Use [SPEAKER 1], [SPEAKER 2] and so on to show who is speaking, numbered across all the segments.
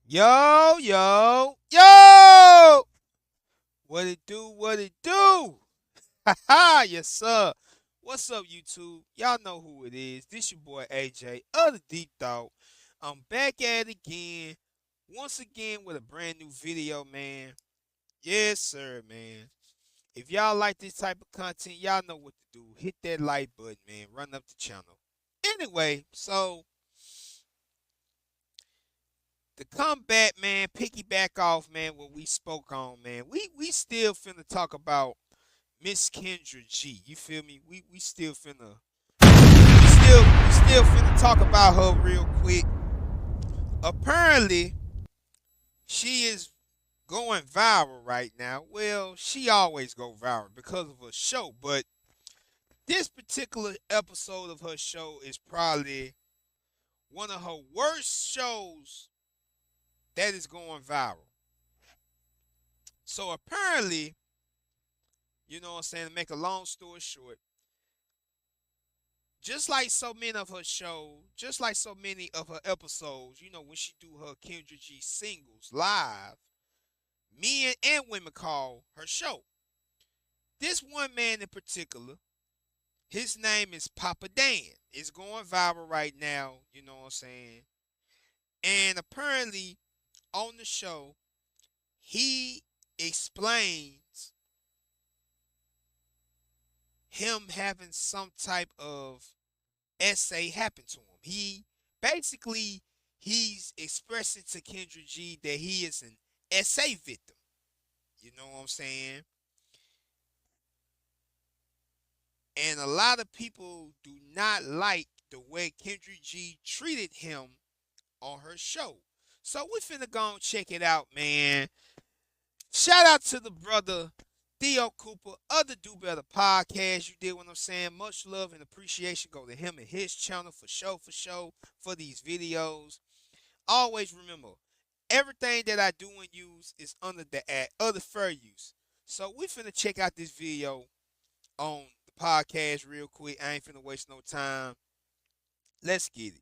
[SPEAKER 1] Yo, yo, yo! What it do? What it do? Ha ha, yes, sir. What's up, YouTube? Y'all know who it is. This your boy AJ of the Deep Thought. I'm back at it again, once again with a brand new video, man. Yes, sir, man. If y'all like this type of content, y'all know what to do. Hit that like button, man. Run up the channel. Anyway, so to come back, man, piggyback off, man, what we spoke on, man. We still finna talk about Miss Kendra G. You feel me? We still finna we still finna talk about her real quick. Apparently, she is going viral right now. Well, she always go viral because of her show, but this particular episode of her show is probably one of her worst shows that is going viral. So apparently, you know what I'm saying, to make a long story short, just like so many of her shows, just like so many of her episodes, you know, when she do her Kendra G singles live, men and women call her show. This one man in particular, his name is Papa Dan. It's going viral right now, you know what I'm saying? And apparently on the show, he explains him having some type of essay happen to him. He basically he's expressing to Kendra G that he is an essay victim. You know what I'm saying? And a lot of people do not like the way Kendra G treated him on her show. So we finna go and check it out, man. Shout out to the brother Theo Cooper of the Do Better podcast. You did what I'm saying. Much love and appreciation go to him and his channel for show for these videos. Always remember, everything that I do and use is under the ad of the fair use. So we finna check out this video on the podcast real quick. I ain't finna waste no time. Let's get it.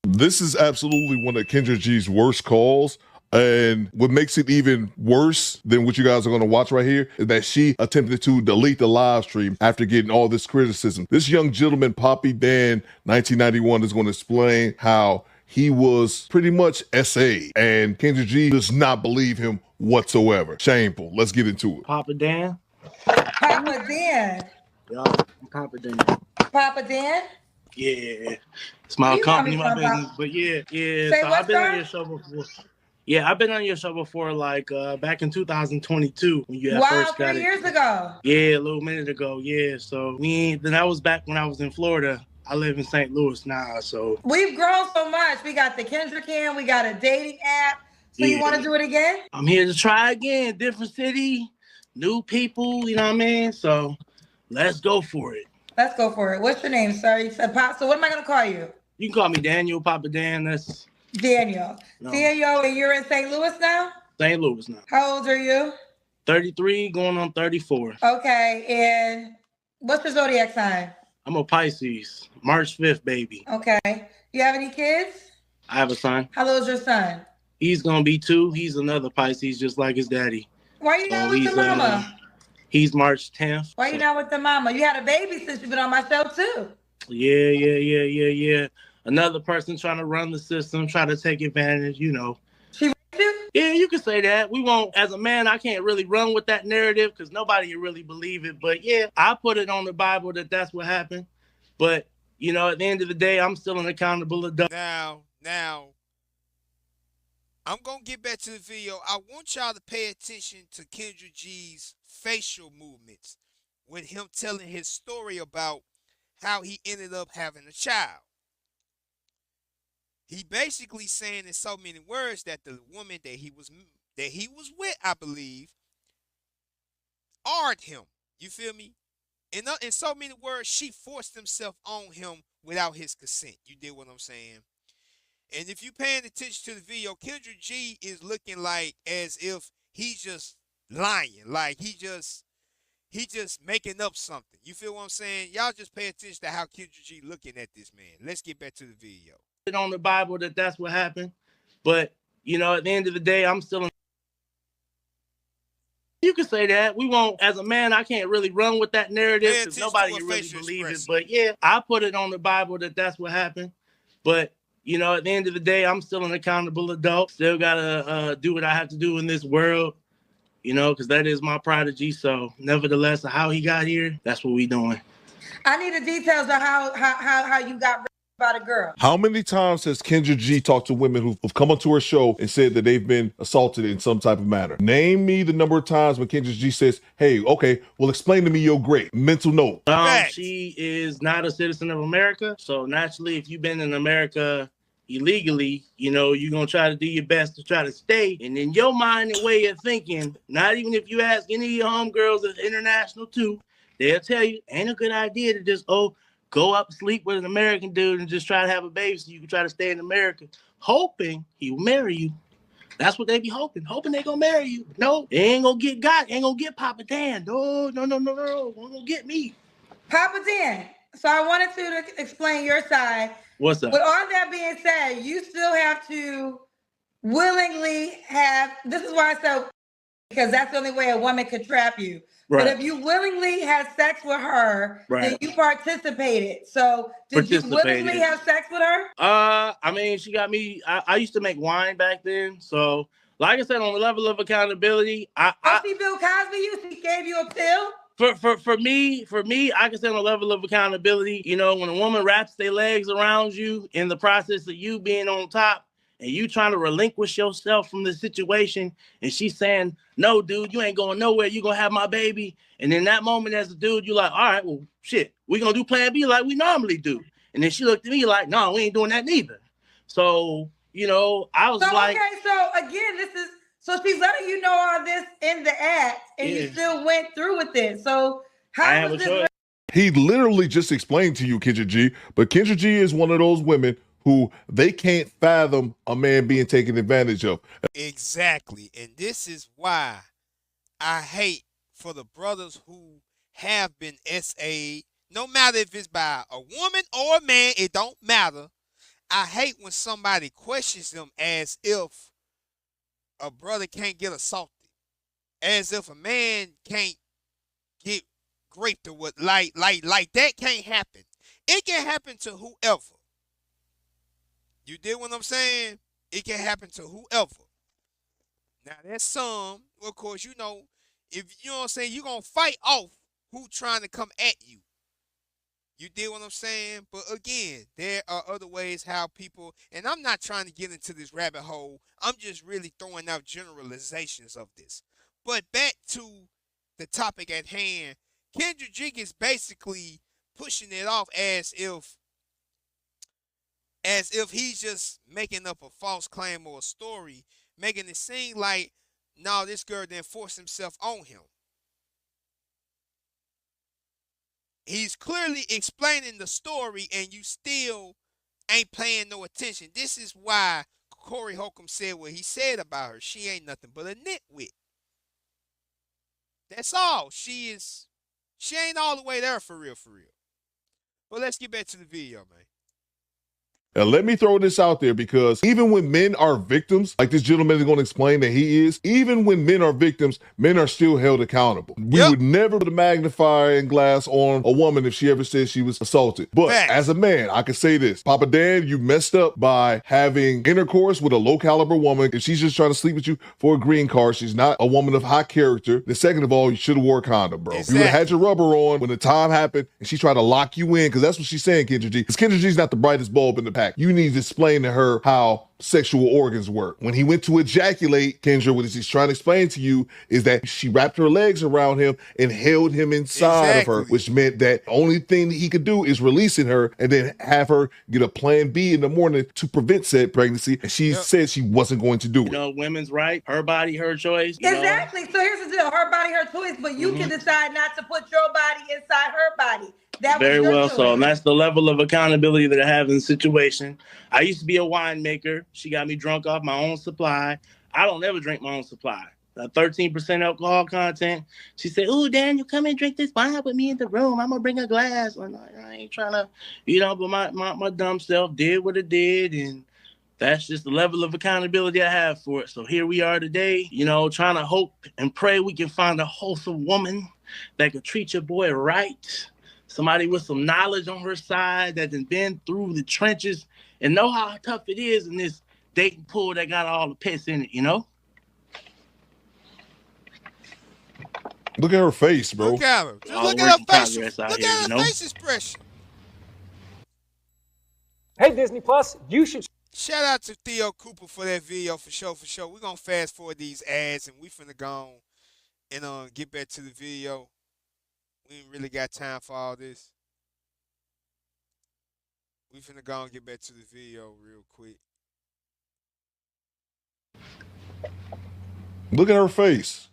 [SPEAKER 2] This is absolutely one of Kendra G's worst calls. And what makes it even worse than what you guys are going to watch right here is that she attempted to delete the live stream after getting all this criticism. This young gentleman, Poppy Dan, 1991, is going to explain how he was pretty much SA, and Kendra G does not believe him whatsoever. Shameful. Let's get into it.
[SPEAKER 3] Papa Dan.
[SPEAKER 4] Papa Dan.
[SPEAKER 3] Yeah, I'm Papa Dan.
[SPEAKER 4] Papa Dan?
[SPEAKER 3] Yeah. It's my
[SPEAKER 4] You
[SPEAKER 3] company,
[SPEAKER 4] know
[SPEAKER 3] my
[SPEAKER 4] me from
[SPEAKER 3] business. But yeah.
[SPEAKER 4] Say
[SPEAKER 3] So
[SPEAKER 4] what,
[SPEAKER 3] I've been
[SPEAKER 4] sir?
[SPEAKER 3] on your show before. Yeah, I've been on your show before, like back in 2022 when you
[SPEAKER 4] Wow,
[SPEAKER 3] first got
[SPEAKER 4] 3
[SPEAKER 3] it.
[SPEAKER 4] years ago.
[SPEAKER 3] Yeah, a little minute ago. Yeah. So then that was back when I was in Florida. I live in St. Louis now, so
[SPEAKER 4] We've grown so much. We got the Kendra Cam. We got a dating app. So you want to do it again?
[SPEAKER 3] I'm here to try again. Different city, new people, you know what I mean? So let's go for it.
[SPEAKER 4] Let's go for it. What's your name, sir? You said Pop. So what am I going to call you?
[SPEAKER 3] You can call me Daniel, Papa Dan. That's
[SPEAKER 4] Daniel.
[SPEAKER 3] no,
[SPEAKER 4] Daniel, and you're in St. Louis now?
[SPEAKER 3] St. Louis now.
[SPEAKER 4] How old are you?
[SPEAKER 3] 33 going on 34.
[SPEAKER 4] Okay, and what's your zodiac sign?
[SPEAKER 3] I'm a Pisces, March 5th, baby.
[SPEAKER 4] Okay. You have any kids?
[SPEAKER 3] I have a son.
[SPEAKER 4] How old is your son?
[SPEAKER 3] He's going to be 2. He's another Pisces, just like his daddy.
[SPEAKER 4] Why are you not with the mama?
[SPEAKER 3] He's March 10th.
[SPEAKER 4] Why are you not with the mama? You had a baby since you've been on my show, too.
[SPEAKER 3] Yeah. Another person trying to run the system, try to take advantage, you know.
[SPEAKER 4] She raped you?
[SPEAKER 3] Yeah, you can say that. We won't, as a man, I can't really run with that narrative because nobody will really believe it. But yeah, I put it on the Bible that that's what happened. But, you know, at the end of the day, I'm still an accountable adult.
[SPEAKER 1] Now, I'm going to get back to the video. I want y'all to pay attention to Kendra G's facial movements with him telling his story about how he ended up having a child. He basically saying in so many words that the woman that he was with, I believe, ard him. You feel me? In so many words, she forced herself on him without his consent. You did what I'm saying? And if you paying attention to the video, Kendra G is looking like as if he's just lying, like he just making up something. You feel what I'm saying? Y'all just pay attention to how Kendra G looking at this man. Let's get back to the video.
[SPEAKER 3] On the Bible that that's what happened. But, you know, at the end of the day, I'm still in. You can say that. We won't, as a man, I can't really run with that narrative because nobody can really believe it. But yeah, I put it on the Bible that that's what happened. But, you know, at the end of the day, I'm still an accountable adult. Still got to do what I have to do in this world, you know, because that is my prodigy. So nevertheless, how he got here, that's what we doing.
[SPEAKER 4] I need the details of how you got raped by the girl.
[SPEAKER 2] How many times has Kendra G talked to women who've come onto her show and said that they've been assaulted in some type of manner? Name me the number of times when Kendra G says, hey, okay, well, explain to me your great mental note.
[SPEAKER 3] She is not a citizen of America. So naturally, if you've been in America illegally, you know, you're going to try to do your best to try to stay. And in your mind and way of thinking, not even if you ask any of your homegirls that's international too, they'll tell you, ain't a good idea to just, go up sleep with an American dude and just try to have a baby so you can try to stay in America, hoping he will marry you. That's what they be hoping they gonna marry you. No, they ain't gonna get ain't gonna get Papa Dan. No, ain't gonna get me.
[SPEAKER 4] Papa Dan. So I wanted to explain your side.
[SPEAKER 3] What's up?
[SPEAKER 4] With all that being said, you still have to willingly have, this is why I said, because that's the only way a woman could trap you. Right. But if you willingly had sex with her, then you participated. So did you willingly have sex with her?
[SPEAKER 3] I mean, she got me. I used to make wine back then. So like I said, on the level of accountability,
[SPEAKER 4] she Bill Cosby you? She gave you a pill?
[SPEAKER 3] For me, I can say on a level of accountability, you know, when a woman wraps their legs around you in the process of you being on top, and you trying to relinquish yourself from the situation, and she's saying, no, dude, you ain't going nowhere. You going to have my baby. And in that moment, as a dude, you're like, all right, well, shit, we going to do plan B like we normally do. And then she looked at me like, no, we ain't doing that neither. So, you know, I was like.
[SPEAKER 4] Okay, so again, so she's letting you know all this in the act, and you still went through with it. So how was this?
[SPEAKER 2] He literally just explained to you, Kendra G, but Kendra G is one of those women who they can't fathom a man being taken advantage of.
[SPEAKER 1] Exactly. And this is why I hate for the brothers who have been SA'd, no matter if it's by a woman or a man, it don't matter. I hate when somebody questions them as if a brother can't get assaulted, as if a man can't get raped or what, like that can't happen. It can happen to whoever. You did what I'm saying? It can happen to whoever. Now, there's some, of course, you know, if you know what I'm saying, you're going to fight off who trying to come at you. You did what I'm saying? But again, there are other ways how people, and I'm not trying to get into this rabbit hole. I'm just really throwing out generalizations of this. But back to the topic at hand, Kendra G is basically pushing it off as if he's just making up a false claim or a story, making it seem like, no, this girl didn't force himself on him. He's clearly explaining the story, and you still ain't paying no attention. This is why Corey Holcomb said what he said about her. She ain't nothing but a nitwit. That's all. She ain't all the way there for real. But let's get back to the video, man.
[SPEAKER 2] Now, let me throw this out there, because even when men are victims, like this gentleman is going to explain that he is, even when men are victims, men are still held accountable. We would never put a magnifying glass on a woman if she ever said she was assaulted. But as a man, I can say this. Papa Dan, you messed up by having intercourse with a low caliber woman. If she's just trying to sleep with you for a green card, she's not a woman of high character. Then second of all, you should have wore a condom, bro. You would have had your rubber on when the time happened and she tried to lock you in, because that's what she's saying, Kendra G. Because Kendra G's not the brightest bulb in the pack. You need to explain to her how sexual organs work. When he went to ejaculate, Kendra, what he's trying to explain to you is that she wrapped her legs around him and held him inside of her, which meant that the only thing that he could do is releasing her and then have her get a plan B in the morning to prevent said pregnancy. And she said she wasn't going to do it.
[SPEAKER 3] You know, women's right, her body, her choice.
[SPEAKER 4] Exactly. So here's the deal, her body, her choice, but you can decide not to put your body inside her body.
[SPEAKER 3] Very well so. And that's the level of accountability that I have in the situation. I used to be a winemaker. She got me drunk off my own supply. I don't ever drink my own supply. 13% alcohol content. She said, "Ooh, Daniel, come and drink this wine with me in the room. I'm going to bring a glass." I ain't trying to, but my dumb self did what it did. And That's just the level of accountability I have for it. So here we are today, you know, trying to hope and pray we can find a wholesome woman that could treat your boy right. Somebody with some knowledge on her side that has been through the trenches and know how tough it is in this dating pool that got all the piss in it, you know?
[SPEAKER 2] Look at her face, bro.
[SPEAKER 1] Look at her. Just
[SPEAKER 3] All
[SPEAKER 1] look
[SPEAKER 3] the
[SPEAKER 1] at
[SPEAKER 3] work
[SPEAKER 1] her
[SPEAKER 3] in
[SPEAKER 1] facial.
[SPEAKER 3] progress out
[SPEAKER 1] Look
[SPEAKER 3] here,
[SPEAKER 1] at
[SPEAKER 3] you
[SPEAKER 1] her
[SPEAKER 3] know?
[SPEAKER 1] face expression.
[SPEAKER 5] Hey, Disney Plus, you should
[SPEAKER 1] Shout out to Theo Cooper for that video for sure, for sure. We're gonna fast forward these ads and we finna go on and get back to the video. We ain't really got time for all this. We finna go and get back to the video real quick.
[SPEAKER 2] Look at her face.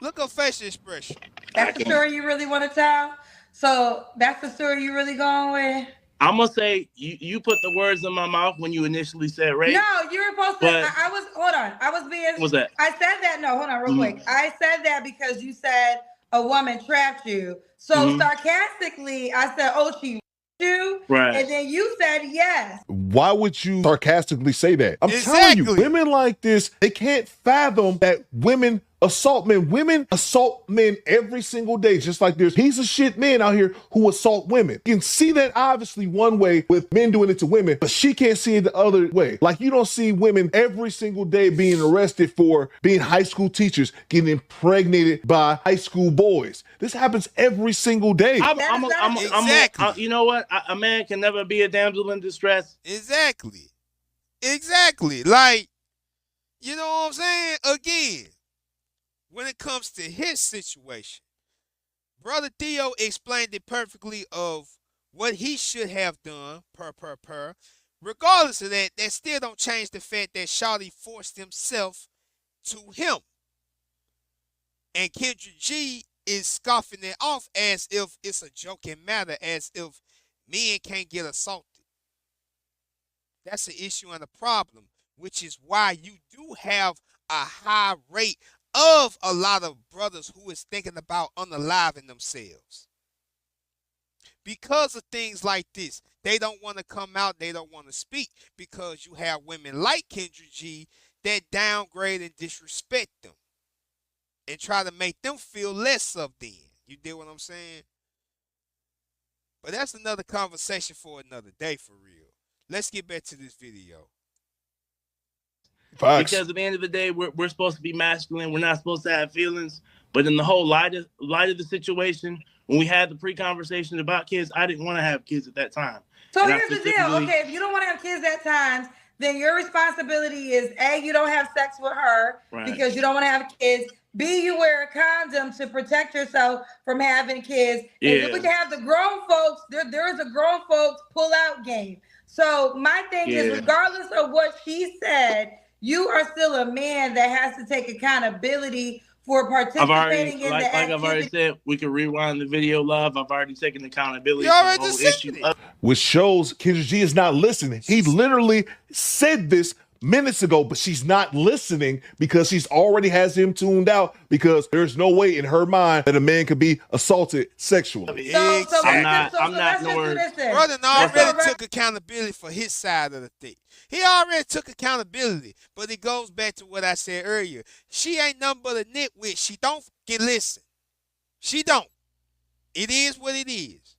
[SPEAKER 1] Look at her facial expression.
[SPEAKER 4] That's the story you really want to tell? So that's the story you really going with?
[SPEAKER 3] I'm gonna say you put the words in my mouth when you initially said rape.
[SPEAKER 4] No, you were supposed to. I was, hold on. I was being.
[SPEAKER 3] What was that?
[SPEAKER 4] I said that. No, hold on, real quick. I said that because you said a woman trapped you. So sarcastically, I said, "Oh, she you,"
[SPEAKER 3] Right.
[SPEAKER 4] and then you said yes.
[SPEAKER 2] Why would you sarcastically say that? I'm telling
[SPEAKER 1] Exactly.
[SPEAKER 2] you, women like this, they can't fathom that women assault men. Women assault men every single day, just like there's piece of shit men out here who assault women. You can see that obviously one way with men doing it to women, but she can't see it the other way. Like you don't see women every single day being arrested for being high school teachers, getting impregnated by high school boys. This happens every single day.
[SPEAKER 1] Exactly.
[SPEAKER 3] You know what? A man can never be a damsel in distress.
[SPEAKER 1] Exactly. Exactly. Like, you know what I'm saying? Again, when it comes to his situation, Brother Theo explained it perfectly of what he should have done, per. Regardless of that, that still don't change the fact that Shawty forced himself to him. And Kendra G is scoffing it off as if it's a joking matter, as if men can't get assaulted. That's an issue and a problem, which is why you do have a high rate of a lot of brothers who is thinking about unaliving themselves. Because of things like this, they don't want to come out, they don't want to speak, because you have women like Kendra G that downgrade and disrespect them and try to make them feel less of them. You deal what I'm saying? But that's another conversation for another day, for real. Let's get back to this video.
[SPEAKER 2] Facts.
[SPEAKER 3] Because at the end of the day, we're supposed to be masculine. We're not supposed to have feelings. But in the whole light of the situation, when we had the pre-conversation about kids, I didn't want to have kids at that time.
[SPEAKER 4] So here's the deal. Okay, if you don't want to have kids at times, then your responsibility is A, you don't have sex with her because you don't want to have kids. B, you wear a condom to protect yourself from having kids. And then we can have the grown folks. There is a grown folks pull out game. So my thing is, regardless of what she said, you are still a man that has to take accountability for participating in the activity.
[SPEAKER 3] Like I've already said, we can rewind the video, love. I've already taken accountability
[SPEAKER 1] You
[SPEAKER 3] for the
[SPEAKER 1] already
[SPEAKER 3] whole
[SPEAKER 1] said
[SPEAKER 3] issue.
[SPEAKER 1] it.
[SPEAKER 2] Which shows Kendra G is not listening. He literally said this minutes ago, but she's not listening because she's already has him tuned out because there's no way in her mind that a man could be assaulted sexually.
[SPEAKER 4] So
[SPEAKER 3] I'm
[SPEAKER 4] let's
[SPEAKER 3] not
[SPEAKER 4] just do this then.
[SPEAKER 1] Brother already took accountability for his side of the thing. He already took accountability, but it goes back to what I said earlier. She ain't nothing but a nitwit. She don't fucking listen. She don't. It is what it is.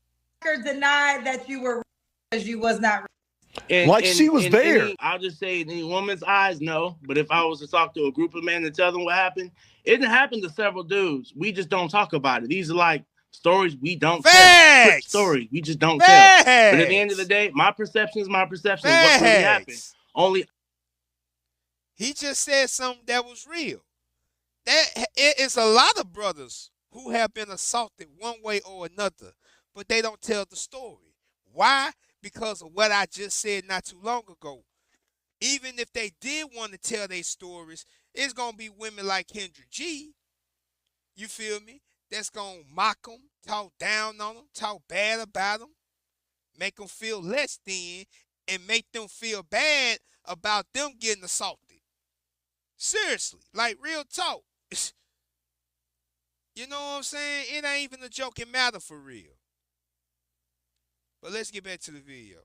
[SPEAKER 4] Denied that you were because you was not.
[SPEAKER 2] She was there.
[SPEAKER 3] I'll just say, in any woman's eyes, no. But if I was to talk to a group of men and tell them what happened, it didn't happen to several dudes. We just don't talk about it. These are like stories we don't tell. Quick stories we just don't tell. But at the end of the day, my perception is my perception of what really happened. Only
[SPEAKER 1] he just said something that was real. It is a lot of brothers who have been assaulted one way or another, but they don't tell the story. Why? Because of what I just said not too long ago. Even if they did want to tell their stories, it's going to be women like Kendra G, you feel me, that's going to mock them, talk down on them, talk bad about them, make them feel less than, and make them feel bad about them getting assaulted. Seriously, like real talk. You know what I'm saying? It ain't even a joking matter for real. But let's get back to the video.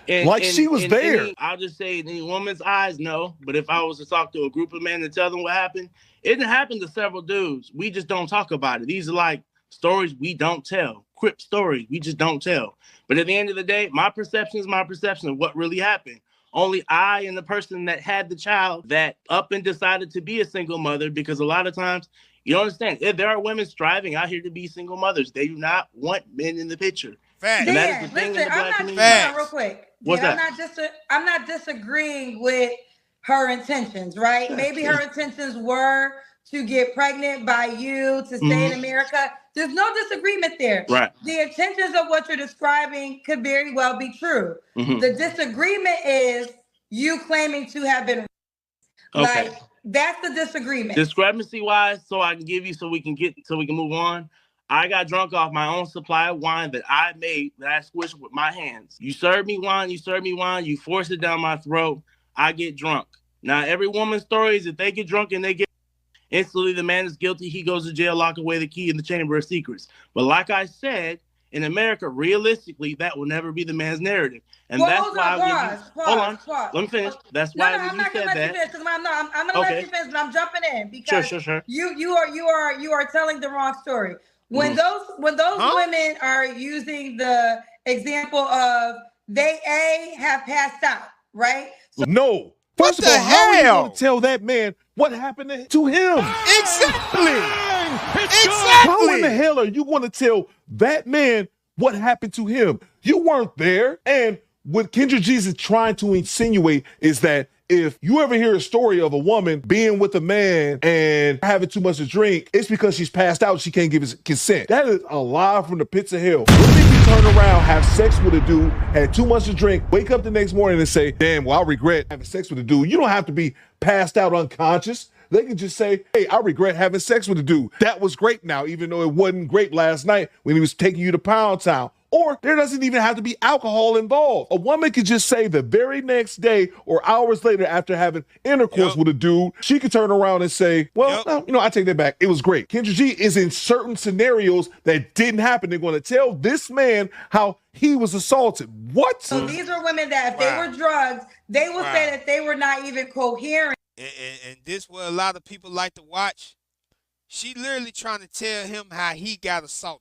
[SPEAKER 2] She was there.
[SPEAKER 3] I'll just say in any woman's eyes, no. But if I was to talk to a group of men and tell them what happened, it happened to several dudes. We just don't talk about it. These are like stories we don't tell. Crip stories we just don't tell. But at the end of the day, my perception is my perception of what really happened. Only I and the person that had the child that up and decided to be a single mother, because a lot of times, you don't understand, if there are women striving out here to be single mothers, they do not want men in the picture.
[SPEAKER 1] Facts.
[SPEAKER 3] And that is the thing in the black community.
[SPEAKER 4] Real quick.
[SPEAKER 3] What's
[SPEAKER 4] that?
[SPEAKER 3] I'm
[SPEAKER 4] not disagreeing with her intentions, right? Maybe her intentions were to get pregnant by you, to stay in America. There's no disagreement there.
[SPEAKER 3] Right.
[SPEAKER 4] The intentions of what you're describing could very well be true. The disagreement is you claiming to have been
[SPEAKER 3] okay.
[SPEAKER 4] Like, that's the disagreement.
[SPEAKER 3] Discrepancy wise, so I can give you so we can move on. I got drunk off my own supply of wine that I made, that I squished with my hands. You serve me wine, you force it down my throat, I get drunk. Now, every woman's story is if they get drunk and they get instantly, the man is guilty, he goes to jail, lock away the key in the chamber of secrets. But like I said, in America, realistically, that will never be the man's narrative. And that's why hold on, let me finish. That's why
[SPEAKER 4] I'm not
[SPEAKER 3] gonna
[SPEAKER 4] let you finish, because I'm gonna let you finish, but I'm jumping in because
[SPEAKER 3] sure.
[SPEAKER 4] You are telling the wrong story. When those women are using the example of they have passed out, right?
[SPEAKER 2] So, no. First of all, how are you going to tell that man what happened to him?
[SPEAKER 1] Exactly.
[SPEAKER 2] How in the hell are you going to tell that man what happened to him? You weren't there. And what Kendra G's is trying to insinuate is that if you ever hear a story of a woman being with a man and having too much to drink, it's because she's passed out. She can't give his consent. That is a lie from the pits of hell. Women can turn around, have sex with a dude, had too much to drink, wake up the next morning and say, damn, well, I regret having sex with a dude. You don't have to be passed out unconscious. They can just say, hey, I regret having sex with a dude. That was great now, even though it wasn't great last night when he was taking you to Pound Town. Or there doesn't even have to be alcohol involved. A woman could just say the very next day or hours later after having intercourse with a dude, she could turn around and say, well, no, I take that back. It was great. Kendra G is in certain scenarios that didn't happen. They're going to tell this man how he was assaulted. What?
[SPEAKER 4] So these are women that if they were drugged, they would say that they were not even coherent.
[SPEAKER 1] And this what a lot of people like to watch. She literally trying to tell him how he got assaulted.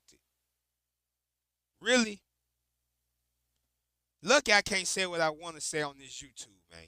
[SPEAKER 1] Really? Look, I can't say what I want to say on this YouTube, man.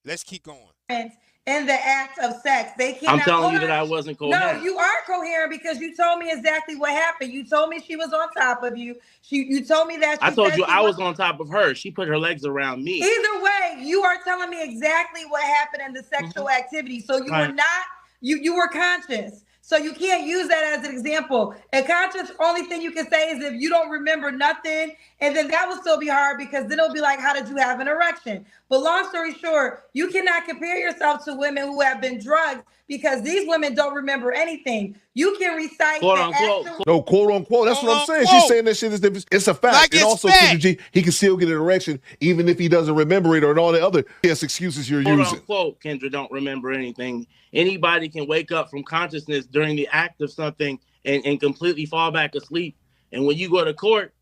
[SPEAKER 1] Let's keep going.
[SPEAKER 4] In the act of sex, they cannot.
[SPEAKER 3] I'm telling you that I wasn't coherent.
[SPEAKER 4] No, you are coherent because you told me exactly what happened. You told me she was on top of you. You told me that.
[SPEAKER 3] I told you I was on top of her. She put her legs around me.
[SPEAKER 4] Either way, you are telling me exactly what happened in the sexual activity. So you were not. You were conscious. So you can't use that as an example. And conscious, only thing you can say is if you don't remember nothing, and then that will still be hard because then it'll be like, how did you have an erection? But long story short, you cannot compare yourself to women who have been drugged because these women don't remember anything. You can recite
[SPEAKER 3] quote unquote.
[SPEAKER 2] No, quote unquote. That's what I'm saying. She's saying that shit is it's a fact.
[SPEAKER 1] Like
[SPEAKER 2] and also, Kendra G, he can still get an erection even if he doesn't remember it or all the other excuses you're using.
[SPEAKER 3] Quote unquote, Kendra don't remember anything. Anybody can wake up from consciousness during the act of something and completely fall back asleep. And when you go to court,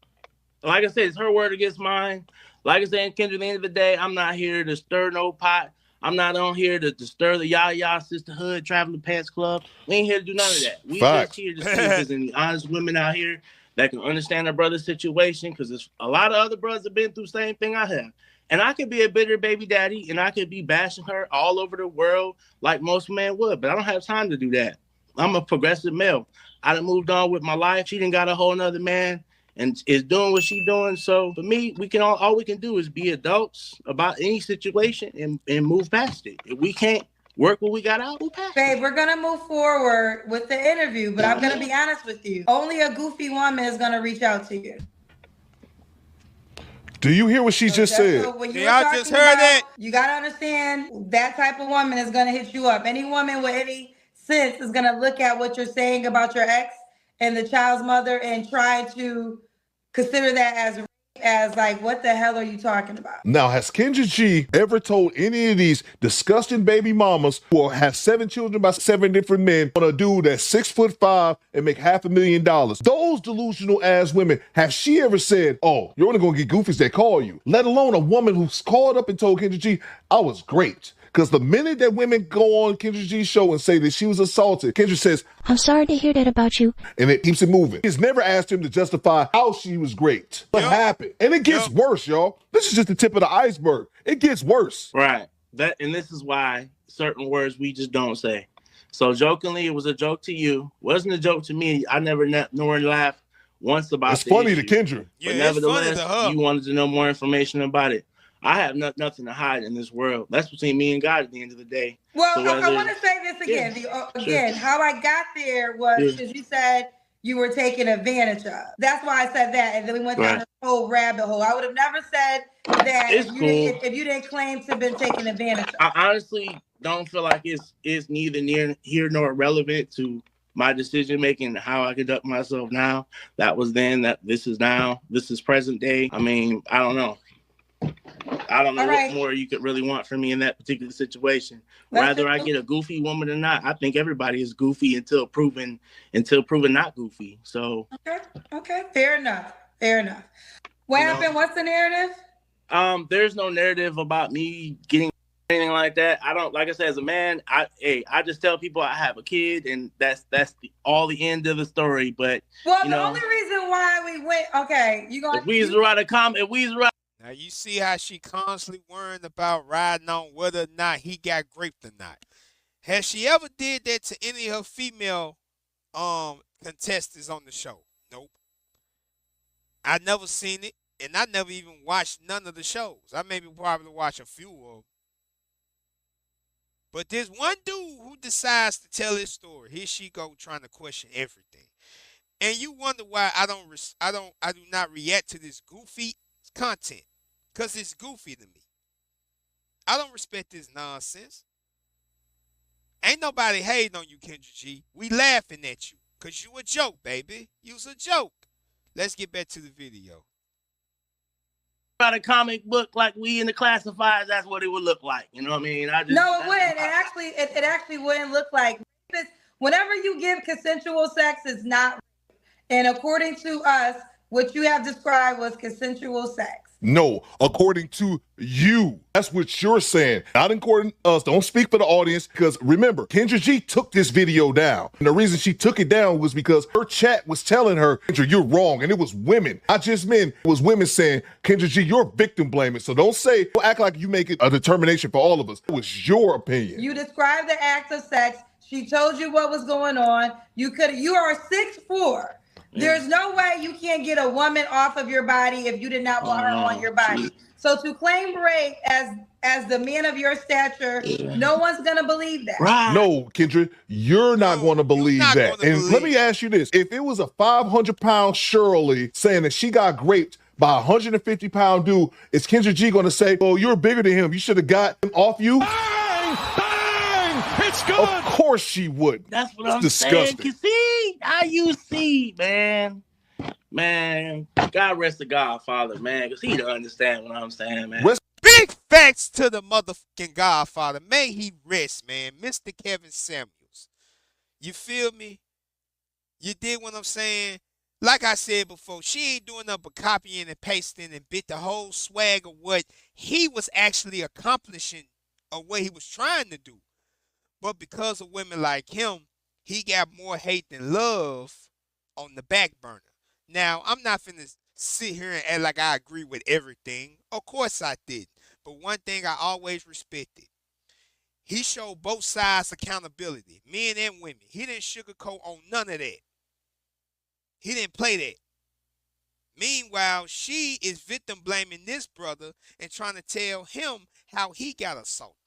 [SPEAKER 3] like I said, it's her word against mine. Like I said, Kendra, at the end of the day, I'm not here to stir no pot. I'm not on here to stir the Yah Sisterhood, Traveling Pants Club. We ain't here to do none of that. We just here to see if there's any honest women out here that can understand their brother's situation, because there's a lot of other brothers have been through the same thing I have. And I could be a bitter baby daddy, and I could be bashing her all over the world like most men would, but I don't have time to do that. I'm a progressive male. I done moved on with my life. She done got a whole nother man and is doing what she doing. So for me, we can all we can do is be adults about any situation and move past it. If we can't work what we got out, we'll pass.
[SPEAKER 4] Babe, we're gonna move forward with the interview, but I'm gonna be honest with you. Only a goofy woman is gonna reach out to you.
[SPEAKER 2] Do you hear what she just said?
[SPEAKER 1] Y'all just heard it.
[SPEAKER 4] You gotta understand that type of woman is gonna hit you up. Any woman with any sense is gonna look at what you're saying about your ex and the child's mother and try to consider that as as like, what the hell are you talking about?
[SPEAKER 2] Now, has Kendra G ever told any of these disgusting baby mamas who have 7 children by 7 different men on a dude that's 6'5" and make $500,000? Those delusional ass women, have she ever said, oh, you're only gonna get goofies that call you? Let alone a woman who's called up and told Kendra G, I was great. Because the minute that women go on Kendra G's show and say that she was assaulted, Kendra says, I'm sorry to hear that about you. And it keeps it moving. He's never asked him to justify how she was great. What happened? And it gets worse, y'all. This is just the tip of the iceberg. It gets worse.
[SPEAKER 3] Right. And this is why certain words we just don't say. So jokingly, it was a joke to you. Wasn't a joke to me. I never nor laughed once about it.
[SPEAKER 2] It's funny to Kendra.
[SPEAKER 3] But nevertheless, you wanted to know more information about it. I have nothing to hide in this world. That's between me and God at the end of the day.
[SPEAKER 4] Well, so I want to say this again. Again, how I got there was because you said you were taken advantage of. That's why I said that. And then we went down the whole rabbit hole. I would have never said that if you didn't claim to have been taken advantage of.
[SPEAKER 3] I honestly don't feel like it's neither near here nor relevant to my decision making, how I conduct myself now. That was then, this is now, this is present day. I mean, I don't know. What more you could really want from me in that particular situation. Whether I get a goofy woman or not, I think everybody is goofy until proven not goofy. So
[SPEAKER 4] okay, fair enough. What happened? What's the narrative?
[SPEAKER 3] There's no narrative about me getting anything like that. I don't, like I said, as a man, I just tell people I have a kid, and that's all the end of the story. But
[SPEAKER 4] the only reason why we went,
[SPEAKER 3] if we was to write a comment,
[SPEAKER 1] now you see how she constantly worrying about riding on whether or not he got raped or not. Has she ever did that to any of her female contestants on the show? Nope. I never seen it, and I never even watched none of the shows. I maybe probably watch a few of them. But there's one dude who decides to tell his story. Here she go trying to question everything. And you wonder why I do not react to this goofy content. Because it's goofy to me. I don't respect this nonsense. Ain't nobody hating on you, Kendra G. We laughing at you. Because you a joke, baby. You's a joke. Let's get back to the video.
[SPEAKER 3] About a comic book like we in the classifieds, that's what it would look like. You know what I mean?
[SPEAKER 4] No, it wouldn't. It actually wouldn't look like this. Whenever you give consensual sex, it's not. And according to us, what you have described was consensual sex.
[SPEAKER 2] No, according to you. That's what you're saying. Not according to us. Don't speak for the audience, because remember, Kendra G took this video down. And the reason she took it down was because her chat was telling her, Kendra, you're wrong. And it was women, not just men. It was women saying, Kendra G, you're victim blaming. So don't act like you make it a determination for all of us. It was your opinion.
[SPEAKER 4] You described the act of sex. She told you what was going on. You are 6'4". There's no way you can't get a woman off of your body if you did not want her on your body. So to claim rape as the man of your stature, no one's gonna believe that.
[SPEAKER 2] Right. No, Kendra, you're not going to believe that. And let me ask you this: if it was a 500-pound Shirley saying that she got raped by a 150-pound dude, is Kendra G going to say, "Oh, you're bigger than him. You should have got him off you"?
[SPEAKER 6] Bang! Bang! It's good.
[SPEAKER 2] Of course she would.
[SPEAKER 3] That's what I'm disgusting. Saying. See how you see, man. God rest the Godfather, man, because he don't understand what I'm saying, man.
[SPEAKER 1] Big facts to the motherfucking Godfather. May he rest, man. Mr. Kevin Samuels. You feel me? You did what I'm saying? Like I said before, she ain't doing nothing but copying and pasting and bit the whole swag of what he was actually accomplishing or what he was trying to do. But because of women like him, he got more hate than love on the back burner. Now, I'm not finna sit here and act like I agree with everything. Of course I didn't. But one thing I always respected, he showed both sides accountability, men and women. He didn't sugarcoat on none of that. He didn't play that. Meanwhile, she is victim blaming this brother and trying to tell him how he got assaulted.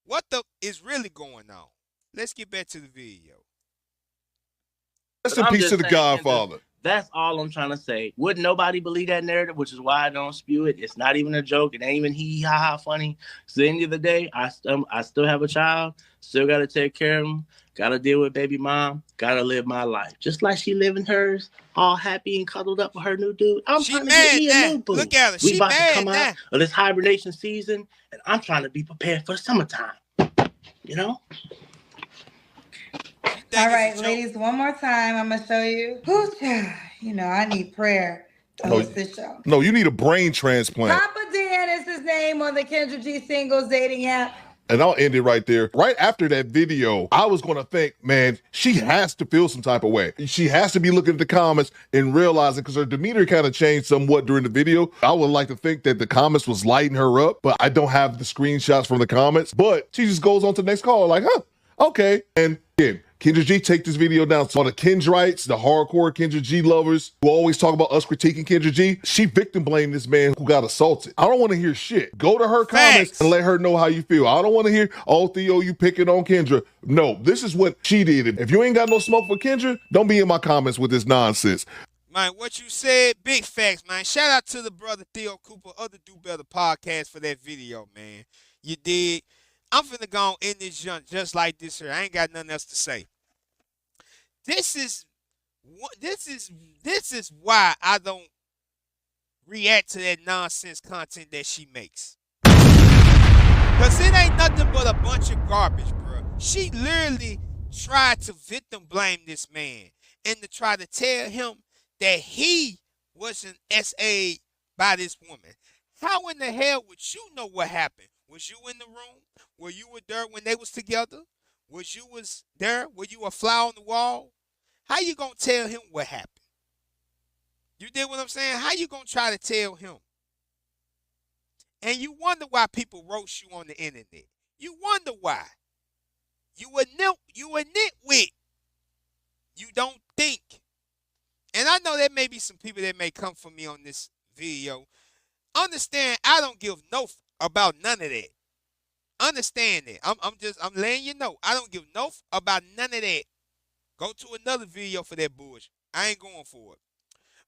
[SPEAKER 1] What the is really going on? Let's get back to the video.
[SPEAKER 2] Rest in peace to the Godfather.
[SPEAKER 3] That's all I'm trying to say. Would nobody believe that narrative, which is why I don't spew it. It's not even a joke. It ain't even hee ha ha funny. So at the end of the day, I still have a child. Still got to take care of him. Got to deal with baby mom. Got to live my life. Just like she living hers, all happy and cuddled up with her new dude. I'm
[SPEAKER 1] She
[SPEAKER 3] trying to get
[SPEAKER 1] mad
[SPEAKER 3] me a
[SPEAKER 1] now.
[SPEAKER 3] new boo.
[SPEAKER 1] Look at her.
[SPEAKER 3] We
[SPEAKER 1] She
[SPEAKER 3] about to
[SPEAKER 1] mad
[SPEAKER 3] come
[SPEAKER 1] now.
[SPEAKER 3] out of this hibernation season, and I'm trying to be prepared for the summertime. You know?
[SPEAKER 4] All right, ladies, one more time. I'm going to show you. You know, I need prayer to host this show.
[SPEAKER 2] No, you need a brain transplant.
[SPEAKER 4] Papa Dan is his name on the Kendra G Singles dating app.
[SPEAKER 2] And I'll end it right there. Right after that video, I was going to think, man, she has to feel some type of way. She has to be looking at the comments and realizing, because her demeanor kind of changed somewhat during the video. I would like to think that the comments was lighting her up, but I don't have the screenshots from the comments. But she just goes on to the next call like, huh, okay. And again, Kendra G, take this video down. So the Kendrites, the hardcore Kendra G lovers who always talk about us critiquing Kendra G, she victim blamed this man who got assaulted. I don't want to hear shit. Go to her comments and let her know how you feel. I don't want to hear, oh, Theo, you picking on Kendra. No, this is what she did. If you ain't got no smoke for Kendra, don't be in my comments with this nonsense.
[SPEAKER 1] Man, what you said, big facts, man. Shout out to the brother Theo Cooper of the Do Better podcast for that video, man. You dig? I'm finna go on in this junk just like this here. I ain't got nothing else to say. This is why I don't react to that nonsense content that she makes. Cause it ain't nothing but a bunch of garbage, bro. She literally tried to victim blame this man and to try to tell him that he wasn't SA'd by this woman. How in the hell would you know what happened? Was you in the room? Were you there when they was together? Was you there? Were you a fly on the wall? How you gonna tell him what happened? You did what I'm saying? How you gonna try to tell him? And you wonder why people roast you on the internet. You wonder why. You a nitwit. You don't think. And I know there may be some people that may come for me on this video. Understand, I don't give no about none of that. Understand that. I'm letting you know. I don't give no about none of that. Go to another video for that bullshit. I ain't going for it.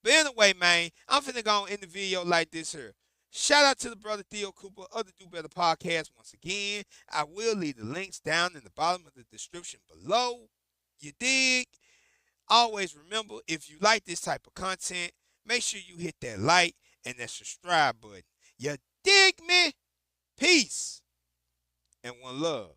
[SPEAKER 1] But anyway, man, I'm finna go on in the video like this here. Shout out to the brother Theo Cooper of the Do Better podcast once again. I will leave the links down in the bottom of the description below. You dig? Always remember, if you like this type of content, make sure you hit that like and that subscribe button. You dig me? Peace and one love.